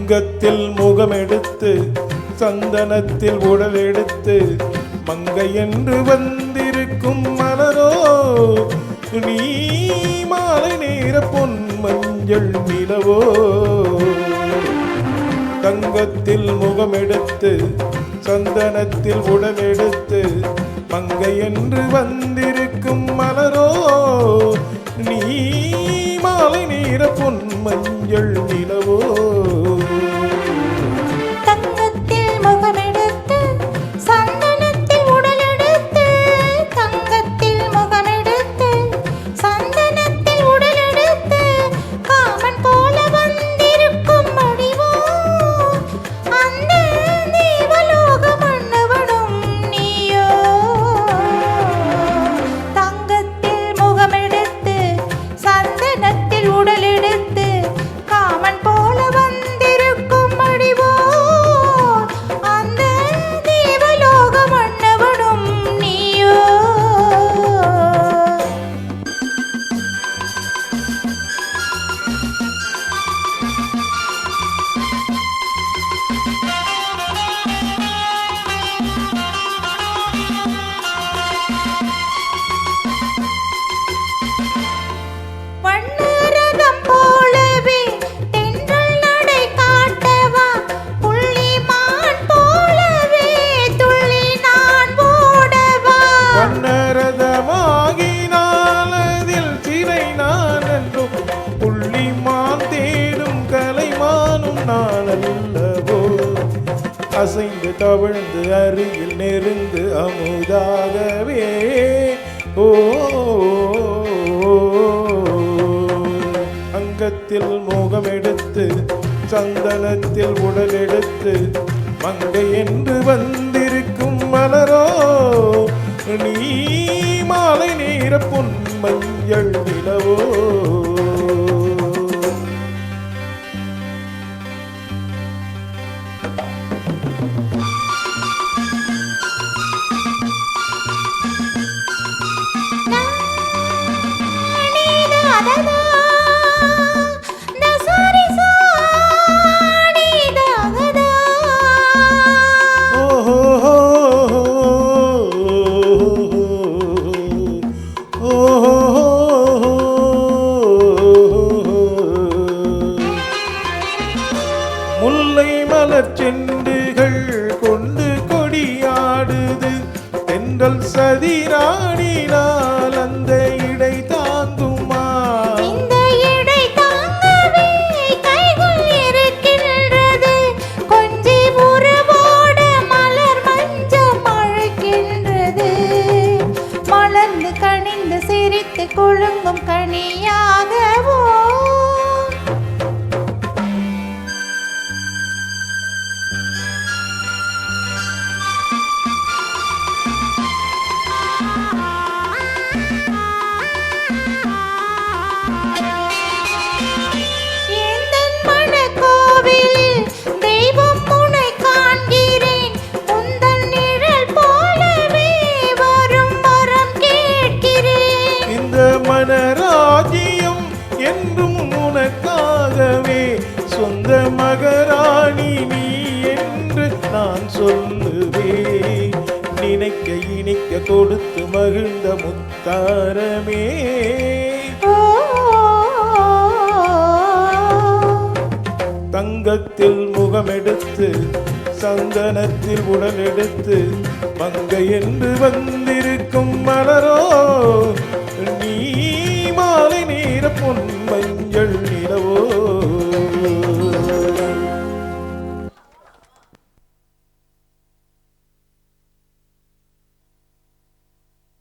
தங்கத்தில் முகமெடுத்து சந்தனத்தில் உடல் எடுத்து மங்கை என்று வந்திருக்கும் மலரோ நீ மாலை நேர பொன் மஞ்சள் நிலவோ. தங்கத்தில் முகமெடுத்து சந்தனத்தில் உடல் எடுத்து மங்கை என்று வந்திருக்கும் மலரோ நீ மாலை நேர பொன் மஞ்சள் நிலவோ. தங்கத்தில் முகமெடுத்து சந்தனத்தில் உடல் எடுத்து தங்கத்தில் முகமெடுத்து சந்தனத்தில் உடல் எடுத்து காமன் போல வந்திருக்கும் முடிவோ அந்த தேவலோக மன்னவனும் நீயோ. தங்கத்தில் முகமெடுத்து சந்தனத்தில் உடல் எடுத்து காமன் போல வந்திருக்கும் முடிவோ அந்த தேவலோக மன்னவனும் நீயோ. வண்ணரதம் போலவே தென்றல் நடை காட்டவா புள்ளிமான் போலவே துள்ளி நான் ஓடவா. வண்ணரதமாகினால் அதில் சிறை நான் என்றும் புள்ளிமான் தேடும் கலைமானும் நான் அல்லவோ. அசைந்து தவழ்ந்து அருகில் நெருங்கு அமுதாகவே ஓ. அங்கத்தில் முகமெடுத்து சந்தனத்தில் உடல் எடுத்து மங்கை என்று வந்திருக்கும் மலரோ நீ மாலை நேர பொன் மஞ்சள் நிலவோ. முல்லை மலர் செண்டுகள் கொண்டு கொடியாடுது தென்றல் சதிராடினால் அந்த இடை தாங்குமா. இந்த இடை தாங்கவே கைகள் இருக்கின்றது கொஞ்சி உறவோட மலர் மஞ்சம் அழைக்கின்றது மலர்ந்து கனிந்து சிரித்து குலுங்கும் கனியாகவோ. எந்தன் மனக்கோவிலில் தெய்வம் உன்னை காண்கிறேன் உந்தன் நிழல் போலவே வரும் வரம் கேட்கிறேன். இந்த மனராஜ்யம் என்றும் உனக்காகவே சொந்த மகராணி நீ என்று நான் சொல்லுவேன். நினைக்க இனிக்க கொடுத்து மகிழ்ந்த முத்தாரமே. தங்கத்தில் முகமெடுத்து சந்தனத்தில் உடல் எடுத்து மங்கை என்று வந்திருக்கும் மலரோ நீ மாலை நேர பொன்